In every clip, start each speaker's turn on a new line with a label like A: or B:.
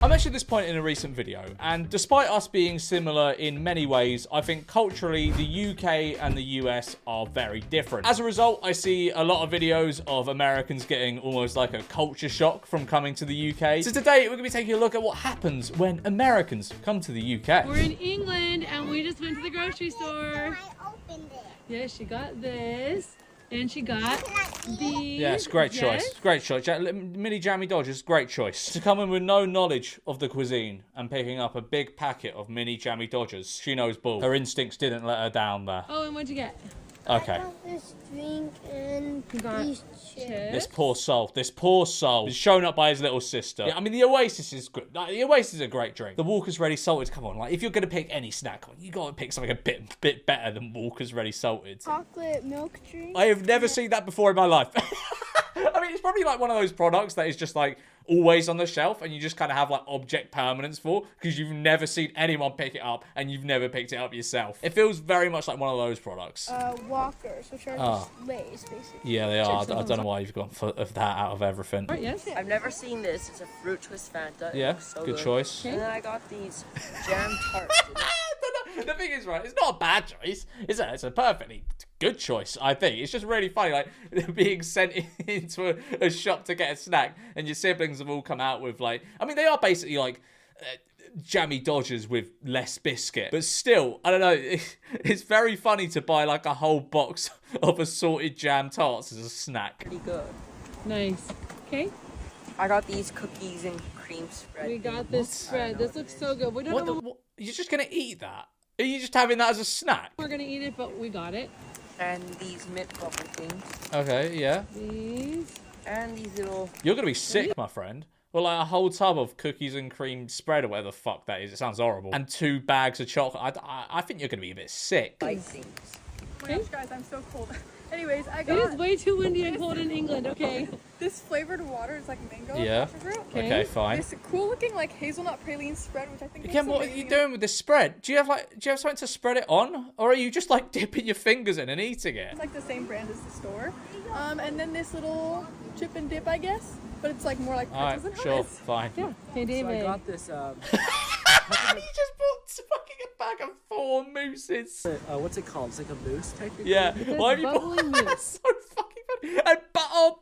A: I mentioned this point in a recent video, and despite us being similar in many ways, I think culturally the UK and the US are very different. As a result, I see a lot of videos of Americans getting almost like a culture shock from coming to the UK. So today we're going to be taking a look at what happens when Americans come to the UK.
B: We're in England and we just went to the grocery store.
C: I opened it.
B: Yeah, she got this. And she got these.
A: Yes, great choice.
B: Yes.
A: Great choice. Mini Jammy Dodgers, great choice. To come in with no knowledge of the cuisine and picking up a big packet of Mini Jammy Dodgers, she knows bull. Her instincts didn't let her down there.
B: Oh, and what'd you get?
A: Okay.
C: I got this drink and
B: You got
C: these chips.
A: This poor soul. This poor soul is shown up by his little sister. Yeah, I mean, the Oasis is good. Like, the Oasis is a great drink. The Walker's Ready Salted. Come on, like if you're gonna pick any snack, you gotta pick something a bit better than Walker's Ready Salted.
C: Chocolate milk drink.
A: I have never seen that before in my life. I mean, it's probably like one of those products that is just like always on the shelf and you just kind of have like object permanence for because you've never seen anyone pick it up and you've never picked it up yourself. It feels very much like one of those products.
C: Walkers, which are just Lay's, basically.
A: Yeah, they are. I don't know why you've gone for that out of everything.
B: Right, yes.
D: I've never seen this. It's a fruit twist Fanta.
A: Yeah,
D: It looks so
A: good choice.
D: And then I got these jam tarts.
A: The thing is, right, it's not a bad choice. It's a perfectly good choice, I think. It's just really funny, like, being sent into a shop to get a snack, and your siblings have all come out with, like, I mean, they are basically, like, jammy Dodgers with less biscuit. But still, I don't know, it's very funny to buy, like, a whole box of assorted jam tarts as a snack.
D: Pretty good.
B: Nice. Okay.
D: I got these cookies and cream spread.
B: We got this spread. This looks so good. We don't know
A: What? You're just going to eat that? Are you just having that as a snack?
B: we're gonna eat it, but we got it.
D: And these mint bubble things.
A: Okay, yeah.
B: These.
D: And these little...
A: You're going to be sick, my friend. Well, like a whole tub of cookies and cream spread or whatever the fuck that is. It sounds horrible. And 2 bags of chocolate. I think you're going to be a bit sick.
D: light things.
E: Oh my gosh, guys, I'm so cold. Anyways, I
B: It
E: got
B: is way too windy and cold in England, okay?
E: this flavored water. It's like mango and
A: Yeah.
E: passion fruit.
A: Okay, fine.
E: This cool looking like hazelnut praline spread, which I think
A: Again,
E: looks
A: what are you
E: amazing.
A: doing with this spread? Do you have something to spread it on? Or are you just like dipping your fingers in and eating it?
E: It's like the same brand as the store. And then this little chip and dip, I guess. But it's like more like
A: Alright,
E: pretzels and
A: sure,
E: Heinz.
A: fine.
B: Yeah. Hey,
D: So I
B: David.
D: got this,
A: You just bought fucking a bag of 4 mooses.
D: what's it called? It's like a mousse technically.
A: Yeah.
B: It says
A: Why have you
B: bubbly
A: bought
B: mousse.
A: so fucking funny. And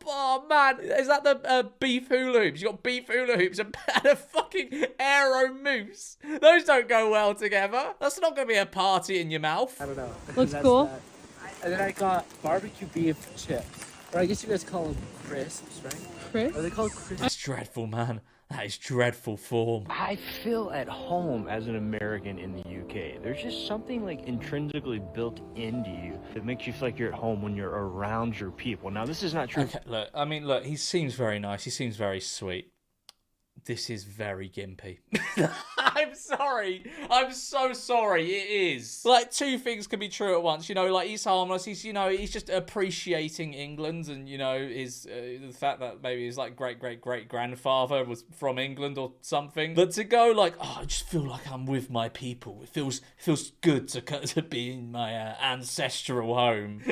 A: oh man, is that the beef hula hoops? You got beef hula hoops and a fucking aero mousse. Those don't go well together. That's not going to be a party in your mouth.
D: I don't know.
B: Looks
D: That's
B: cool.
D: that. And then I got barbecue beef chips. Or I guess you guys call them crisps, right?
B: Chris?
D: Are they called crisps?
A: That's dreadful, man. That is dreadful form.
F: I feel at home as an American in the UK. There's just something like intrinsically built into you that makes you feel like you're at home when you're around your people. Now, this is not true.
A: Okay, look, he seems very nice. He seems very sweet. This is very gimpy. I'm sorry. I'm so sorry. It is. Like, 2 things can be true at once. You know, like, he's harmless. He's just appreciating England and, his, the fact that maybe his, like, great-great-great-grandfather was from England or something. But to go, like, oh, I just feel like I'm with my people. It feels good to be in my ancestral home.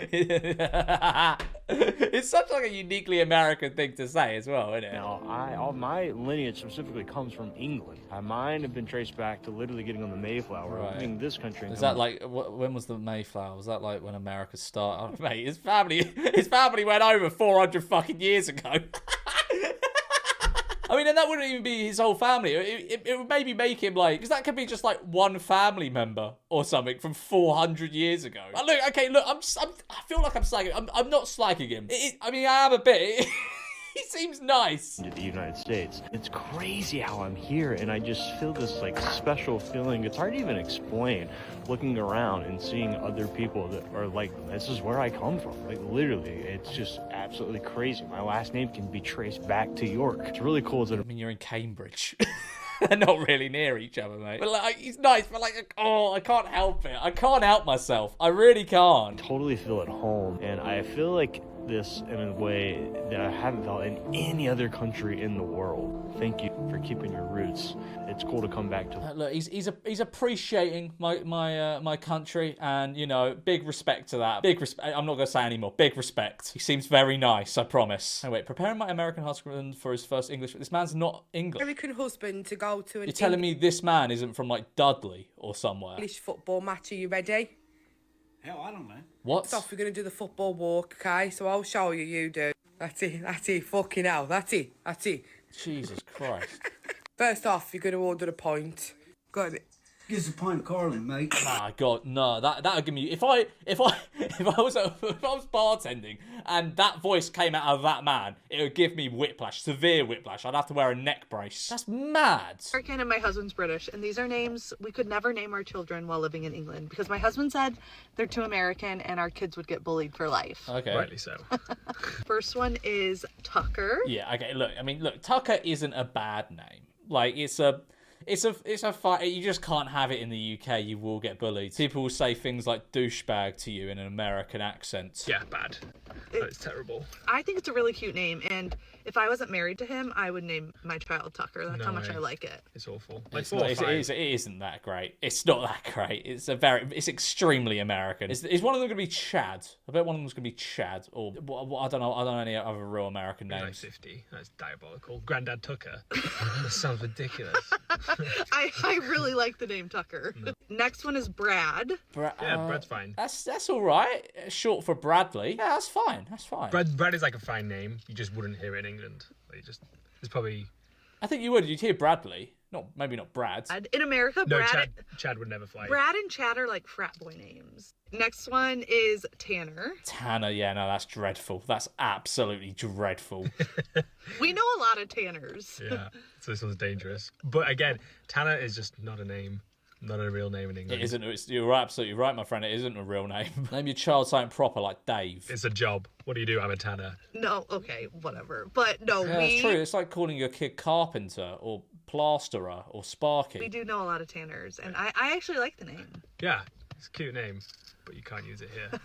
A: It's such, like, a uniquely American thing to say as well, isn't it?
F: Now, all my lineage specifically comes from England. Mine have been traced back to literally getting on the Mayflower,
A: Right.
F: leaving this country.
A: Is that like when was the Mayflower? Was that like when America started? Oh, mate, his family went over 400 fucking years ago. I mean, and that wouldn't even be his whole family. It would maybe make him like, because that could be just like one family member or something from 400 years ago. But look, I feel like I'm slagging. I'm not slagging him. I mean, I am a bit. He seems nice.
F: to the United States. It's crazy how I'm here and I just feel this like special feeling. It's hard to even explain, looking around and seeing other people that are like, this is where I come from. Like literally, it's just absolutely crazy. My last name can be traced back to York. It's really cool.
A: I mean, you're in Cambridge. They're not really near each other, mate. But like, he's nice, but like, oh, I can't help it. I can't help myself. I really can't.
F: Totally feel at home, and I feel like this in a way that I haven't felt in any other country in the world. Thank you for keeping your roots. It's cool to come back to.
A: Look, he's appreciating my country, and you know, big respect to that. Big respect. I'm not gonna say anymore. Big respect. He seems very nice. I promise. Oh wait, preparing my American husband for his first English. This man's not English.
G: American husband to go to an
A: You're telling me this man isn't from like Dudley or somewhere?
G: English football match. Are you ready?
H: Hell, I don't know.
A: What?
G: First off, we're going to do the football walk, okay? So I'll show you, you do. That's it, fucking hell, that's it.
A: Jesus Christ.
G: First off, you're going to order a pint. Got it.
H: Gives a pint of Carling, mate.
A: Ah, God, no. That would give me. If I was bartending and that voice came out of that man, it would give me whiplash, severe whiplash. I'd have to wear a neck brace. That's mad.
I: American and my husband's British, and these are names we could never name our children while living in England because my husband said they're too American and our kids would get bullied for life.
A: Okay.
J: Rightly so.
I: First one is Tucker.
A: Yeah. Okay. Look. Tucker isn't a bad name. Like it's a fight. You just can't have it in the UK. You will get bullied. People will say things like douchebag to you in an American accent.
J: Yeah, bad. That's terrible.
I: I think it's a really cute name, and if I wasn't married to him, I would name my child Tucker. That's
J: No
I: how much
J: way.
I: I like it.
J: It's awful. Like
A: It's
J: 4
A: not,
J: or 5.
A: it isn't that great. It's not that great. It's extremely American. Is one of them going to be Chad? I bet one of them's going to be Chad, or I don't know. I don't know any other real American
J: Like
A: names.
J: 50. That's diabolical. Grandad Tucker. That sounds ridiculous.
I: I really like the name Tucker. Next one is Brad.
J: Yeah, Brad's fine.
A: That's all right. Short for Bradley. Yeah, that's fine. That's fine.
J: Brad is like a fine name. You just wouldn't hear it in England. It's probably...
A: I think you would. You'd hear Bradley. Maybe not Brad.
I: In America,
J: No,
I: Brad.
J: Chad would never fly.
I: Brad and Chad are like frat boy names. Next one is Tanner.
A: Tanner, yeah, no, that's dreadful. That's absolutely dreadful.
I: We know a lot of Tanners.
J: Yeah, so this one's dangerous. But again, Tanner is just not a name. Not a real name in England.
A: It isn't. You're absolutely right, my friend. It isn't a real name. Name your child something proper like Dave.
J: It's a job. What do you do? I'm a tanner.
I: No, okay, whatever. But no,
A: Yeah, it's true. It's like calling your kid carpenter or plasterer or Sparky.
I: we do know a lot of Tanners, and I actually like the name.
J: Yeah, it's a cute name, but you can't use it here.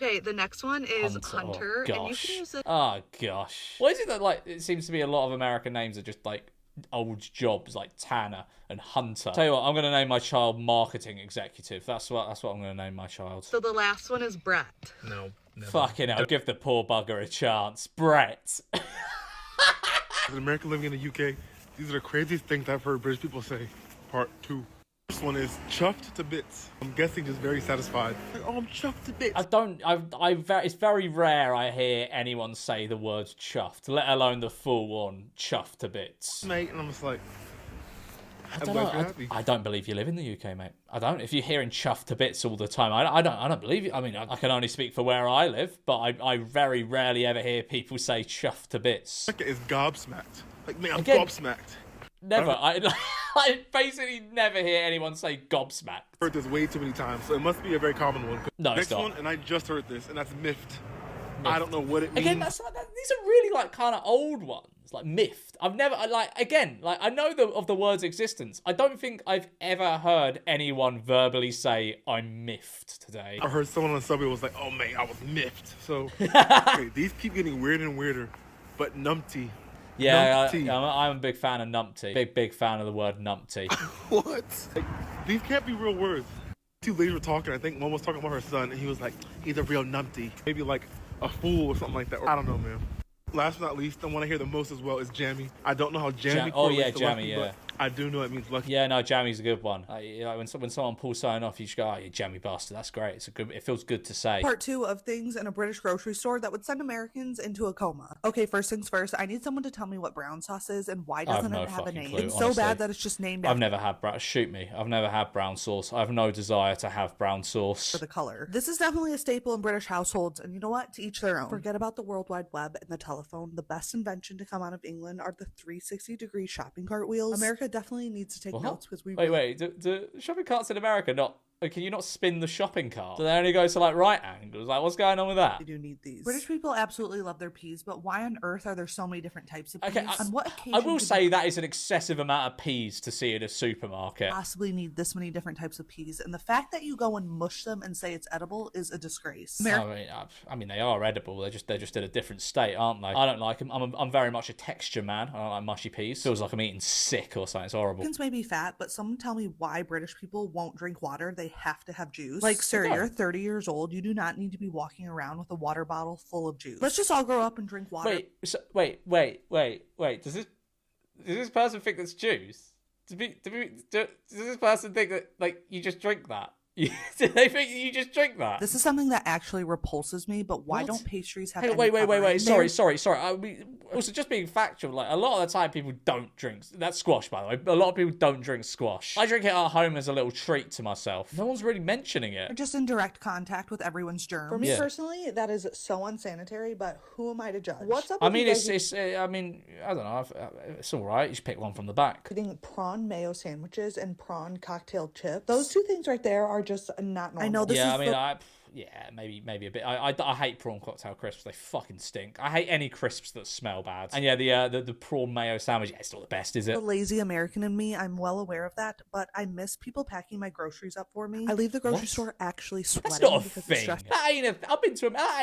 I: Okay, the next one is Hunter,
A: Oh,
I: and you
A: gosh.
I: can use it.
A: Oh, gosh. Why is it that, like, it seems to be a lot of American names are just, like, old jobs, like Tanner and Hunter? Tell you what, I'm going to name my child Marketing Executive. That's what I'm going to name my child.
I: So the last one is Brett.
J: No, never.
A: Fucking hell, give the poor bugger a chance. Brett.
K: As an American living in the UK, these are the craziest things I've heard British people say. Part 2. First one is chuffed to bits. I'm guessing just very satisfied. Like, oh, I'm chuffed to bits.
A: It's very rare I hear anyone say the word chuffed, let alone the full-on chuffed to bits.
K: Mate, and I'm just like,
A: I don't know. I don't believe you live in the UK, mate. I don't. If you're hearing chuffed to bits all the time, I don't believe you. I mean, I can only speak for where I live, but I very rarely ever hear people say chuffed to bits.
K: Is gobsmacked. Like, man, I'm
A: Again,
K: gobsmacked.
A: Never. I basically never hear anyone say gobsmacked.
K: I've heard this way too many times, so it must be a very common one.
A: No,
K: Next
A: it's not.
K: one, and I just heard this, and that's miffed. I don't know what it means.
A: Again, these are really like kind of old ones, like miffed. I've never I know of the word's existence. I don't think I've ever heard anyone verbally say I'm miffed today.
K: I heard someone on the subway was like, "Oh man, I was miffed." So okay, these keep getting weirder and weirder. But numpty.
A: Yeah,
K: Numpty.
A: I'm a big fan of numpty. Big fan of the word numpty.
K: What? Like, these can't be real words. Two ladies were talking. I think one was talking about her son, and he was like, "He's a real numpty." Maybe like a fool or something like that. Or, I don't know, man. Last but not least, the one I hear the most as well is jammy. I don't know how jammy correlates to lucky, but I do know it means lucky.
A: Yeah, no, jammy's a good one. When someone pulls something off, you just go, "Oh, you jammy bastard." That's great. It feels good to say.
L: Part 2 of things in a British grocery store that would send Americans into a coma. Okay, first things first. I need someone to tell me what brown sauce is and why doesn't it have a name? It's so bad that it's just named after.
A: I've never had brown. Shoot me. I've never had brown sauce. I have no desire to have brown sauce.
L: For the color. This is definitely a staple in British households, and you know what? To each their own. Forget about the World Wide Web and the telephone. The best invention to come out of England are the 360-degree shopping cart wheels. America definitely needs to take notes because we
A: wait. Do shopping carts in America not can you not spin the shopping cart? Do they only go to like right angles? Like, what's going on with that?
L: I do need these. British people absolutely love their peas, but why on earth are there so many different types of peas?
A: Okay,
L: On what occasion
A: I will say that is an excessive amount of peas to see in a supermarket.
L: Possibly need this many different types of peas, and the fact that you go and mush them and say it's edible is a disgrace.
A: I mean, they are edible. They're just in a different state, aren't they? I don't like them. I'm very much a texture man. I don't like mushy peas. Feels like I'm eating sick or something. It's horrible.
L: Americans may be fat, but someone tell me why British people won't drink water. They have to have juice. Like, sir, you're 30 years old. You do not need to be walking around with a water bottle full of juice. Let's just all grow up and drink water.
A: Wait. Does this person think that's juice? Does this person think that, like, you just drink that? Do they think you just drink that?
L: This is something that actually repulses me, but why don't pastries have
A: Wait. Sorry. Also, just being factual, like, a lot of the time people don't drink. That's squash, by the way. A lot of people don't drink squash. I drink it at home as a little treat to myself. No one's really mentioning it.
L: They're just in direct contact with everyone's germs. For me personally, that is so unsanitary, but who am I to judge? What's up with
A: I mean, I don't know. It's all right. You should pick one from the back.
L: Eating prawn mayo sandwiches and prawn cocktail chips. Those two things right there are just not normal. I know this
A: maybe a bit. I hate prawn cocktail crisps. They fucking stink. I hate any crisps that smell bad. And yeah, the prawn mayo sandwich, it's not the best, is it?
L: The lazy American in me, I'm well aware of that, but I miss people packing my groceries up for me. I leave the grocery store actually sweating.
A: That's not a thing. That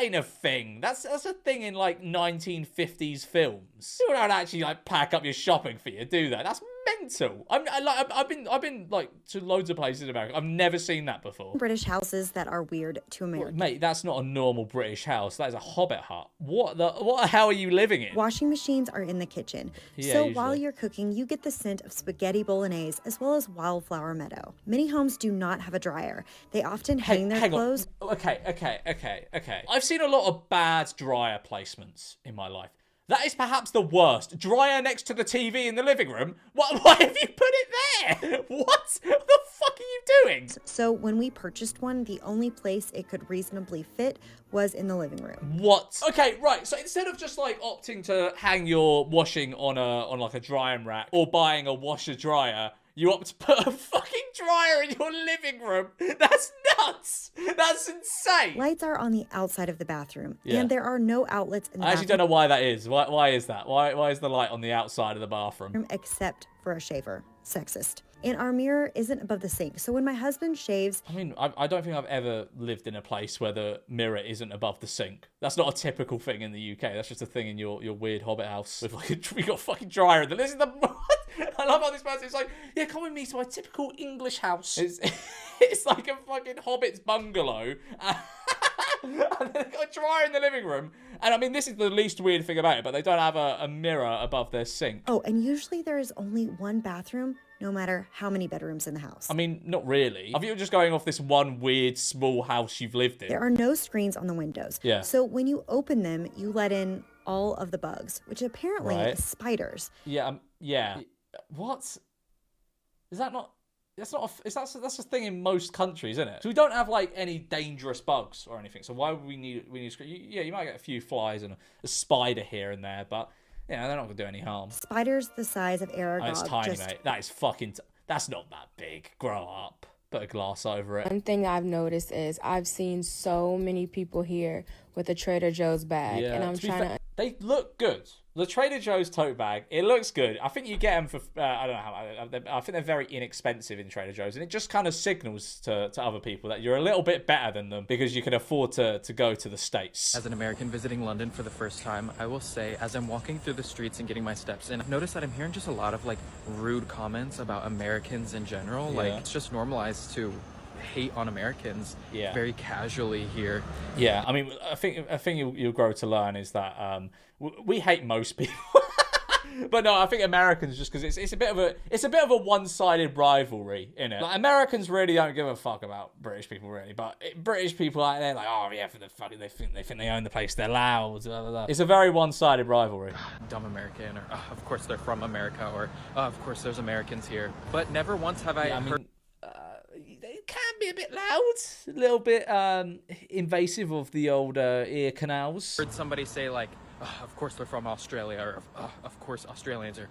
A: ain't a thing. That's a thing in like 1950s films. You don't actually like pack up your shopping for you, do that? That's mental. I've been like to loads of places in America. I've never seen that before.
M: British houses that are weird to Americans.
A: Mate, that's not a normal British house. That is a hobbit hut. What the hell are you living in?
M: Washing machines are in the kitchen.
A: Yeah,
M: so
A: usually.
M: While you're cooking, you get the scent of spaghetti bolognese as well as wildflower meadow. Many homes do not have a dryer. They often hang their clothes.
A: Okay. I've seen a lot of bad dryer placements in my life. That is perhaps the worst. Dryer next to the TV in the living room? Why have you put it there? What the fuck are you doing?
M: So when we purchased one, the only place it could reasonably fit was in the living room.
A: What? Okay, right. So instead of just like opting to hang your washing on like a drying rack or buying a washer dryer, you opt to put a fucking dryer in your living room. That's nuts. That's insane.
M: Lights are on the outside of the bathroom, and there are no outlets in the bathroom.
A: I actually don't know why that is. Why is that? Why is the light on the outside of the bathroom?
M: Except for a shaver. Sexist. And our mirror isn't above the sink. So when my husband shaves...
A: I mean, I don't think I've ever lived in a place where the mirror isn't above the sink. That's not a typical thing in the UK. That's just a thing in your weird hobbit house. With like we got a fucking dryer. This is the... I love how this person is like, yeah, come with me to my typical English house. It's like a fucking hobbit's bungalow. And they've got a dryer in the living room. And I mean, this is the least weird thing about it, but they don't have a mirror above their sink.
M: Oh, and usually there is only one bathroom, no matter how many bedrooms in the house.
A: I mean, not really. I think you're just going off this one weird small house you've lived in.
M: There are no screens on the windows.
A: Yeah.
M: So when you open them, you let in all of the bugs, which apparently is spiders.
A: Yeah. What? Is that not... That's a thing in most countries, isn't it? So we don't have like any dangerous bugs or anything. So why would we need Yeah, you might get a few flies and a spider here and there, but yeah, they're not gonna do any harm.
M: Spiders the size of Aragog.
A: That's tiny, mate. That is fucking. That's not that big. Grow up. Put a glass over it.
N: One thing I've noticed is I've seen so many people here with a Trader Joe's bag, and I'm trying to.
A: They look good. The Trader Joe's tote bag, it looks good. I think you get them for, I don't know how, I think they're very inexpensive in Trader Joe's. And it just kind of signals to other people that you're a little bit better than them because you can afford to go to the States.
O: As an American visiting London for the first time, I will say, as I'm walking through the streets and getting my steps in, I've noticed that I'm hearing just a lot of like rude comments about Americans in general.
A: Yeah.
O: Like, it's just normalized to hate on Americans very casually here.
A: Yeah, I mean, I think you'll grow to learn is that we hate most people. But no, I think Americans, just because it's a bit of a one-sided rivalry in it. Like, Americans really don't give a fuck about British people, really, but British people out there, like, oh yeah, for the fuck, they think they own the place, they're loud. Blah, blah, blah. It's a very one-sided rivalry.
O: Dumb American, or of course they're from America, or of course there's Americans here. But never once have I heard.
A: It can be a bit loud, a little bit invasive of the old ear canals.
O: Heard somebody say like, of course they're from Australia, or of course Australians are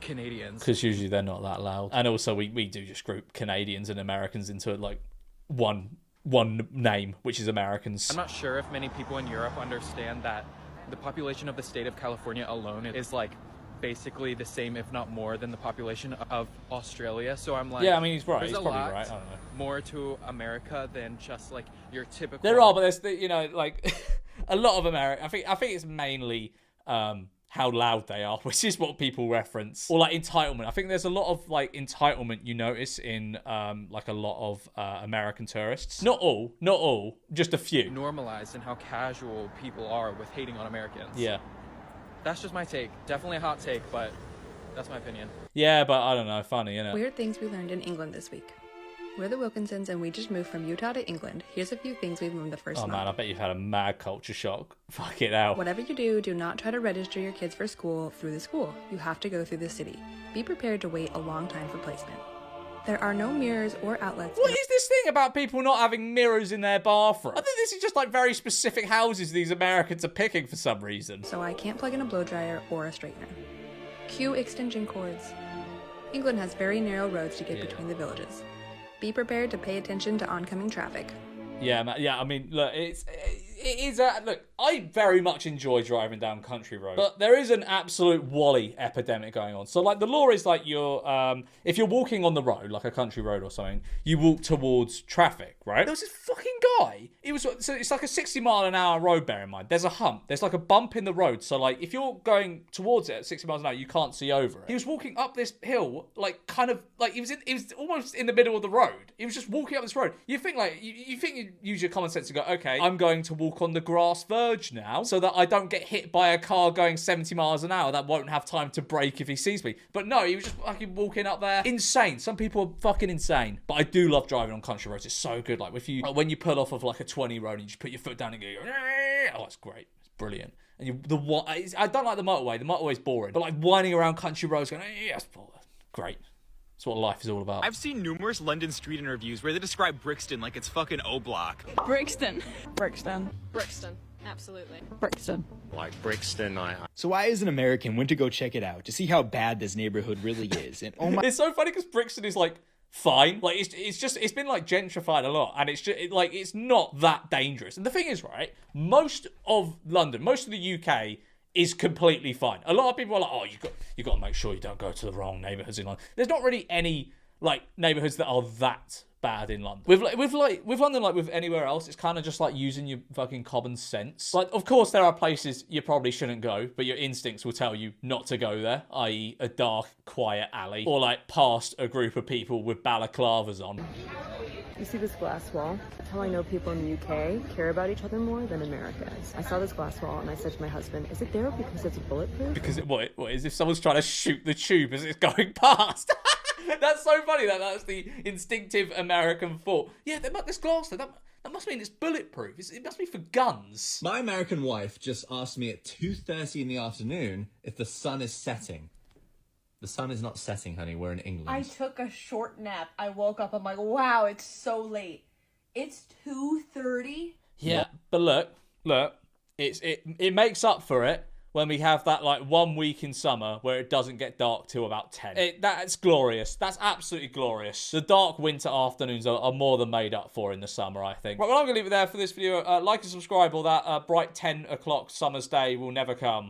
O: Canadians.
A: Because usually they're not that loud. And also we do just group Canadians and Americans into like one name, which is Americans.
O: I'm not sure if many people in Europe understand that the population of the state of California alone is like basically the same, if not more, than the population of Australia. So I'm like,
A: yeah, I mean, he's right.
O: There's
A: He's
O: a
A: probably
O: lot
A: right. I don't know.
O: more to America than just like your typical.
A: There are, but there's like a lot of America. I think it's mainly how loud they are, which is what people reference, or like entitlement. I think there's a lot of like entitlement you notice in like a lot of American tourists. Not all, just a few.
O: Normalized in how casual people are with hating on Americans.
A: Yeah.
O: That's just my take. Definitely a hot take, but that's my opinion.
A: Yeah, but I don't know. Funny, innit?
P: Weird things we learned in England this week. We're the Wilkinsons and we just moved from Utah to England. Here's a few things we've learned the first month.
A: Oh man, I bet you've had a mad culture shock. Fuck it out.
P: Whatever you do not try to register your kids for school through the school. You have to go through the city. Be prepared to wait a long time for placement. There are no mirrors or outlets.
A: What is this thing about people not having mirrors in their bathroom? I think this is just like very specific houses these Americans are picking for some reason.
P: So I can't plug in a blow dryer or a straightener. Cue extension cords. England has very narrow roads to get between the villages. Be prepared to pay attention to oncoming traffic.
A: Yeah, I mean, look, it is look, I very much enjoy driving down country roads, but there is an absolute Wally epidemic going on. So, like, the law is like if you're walking on the road, like a country road or something, you walk towards traffic, right? There was this fucking guy. So it's like a 60-mile-an-hour road, bear in mind. There's a hump. There's like a bump in the road. So, like, if you're going towards it at 60 miles an hour, you can't see over it. He was walking up this hill, like, kind of, like, he was almost in the middle of the road. He was just walking up this road. You think, like, you think you'd use your common sense to go, okay, I'm going to walk on the grass verge now so that I don't get hit by a car going 70 miles an hour that won't have time to brake if he sees me. But no, he was just fucking walking up there. Insane. Some people are fucking insane. But I do love driving on country roads. It's so good. Like, when you pull off of like a 20 road and you just put your foot down and go, oh, it's great. It's brilliant. And I don't like the motorway. The motorway's boring. But like whining around country roads going, yes, great. That's what life is all about.
Q: I've seen numerous London street interviews where they describe Brixton like it's fucking O-Block.
E: Brixton.
B: Absolutely.
Q: Brixton. Like Brixton,
R: So I, as an American, went to go check it out to see how bad this neighborhood really is. And oh my...
A: It's so funny because Brixton is like fine. Like it's been like gentrified a lot, and it's not that dangerous. And the thing is, right, most of London, most of the UK is completely fine. A lot of people are like, oh, you got to make sure you don't go to the wrong neighborhoods in London. There's not really any like neighborhoods that are that bad in London. With London, like with anywhere else, it's kind of just like using your fucking common sense. Like, of course, there are places you probably shouldn't go, but your instincts will tell you not to go there, i.e. a dark, quiet alley, or like past a group of people with balaclavas on.
S: You see this glass wall? That's how I know people in the UK care about each other more than Americans. I saw this glass wall and I said to my husband, is it there because it's bulletproof?
A: Because what is if someone's trying to shoot the tube as it's going past? That's so funny that's the instinctive American thought. Yeah, this glass there, that must mean it's bulletproof. It must be for guns.
T: My American wife just asked me at 2:30 in the afternoon if the sun is setting. The sun is not setting, honey. We're in England.
U: I took a short nap. I woke up. I'm like, wow, it's so late. It's 2:30.
A: Yeah, but look, it makes up for it when we have that like 1 week in summer where it doesn't get dark till about 10. That's glorious. That's absolutely glorious. The dark winter afternoons are more than made up for in the summer, I think. Right, well, I'm going to leave it there for this video. Like and subscribe, or that bright 10 o'clock summer's day will never come.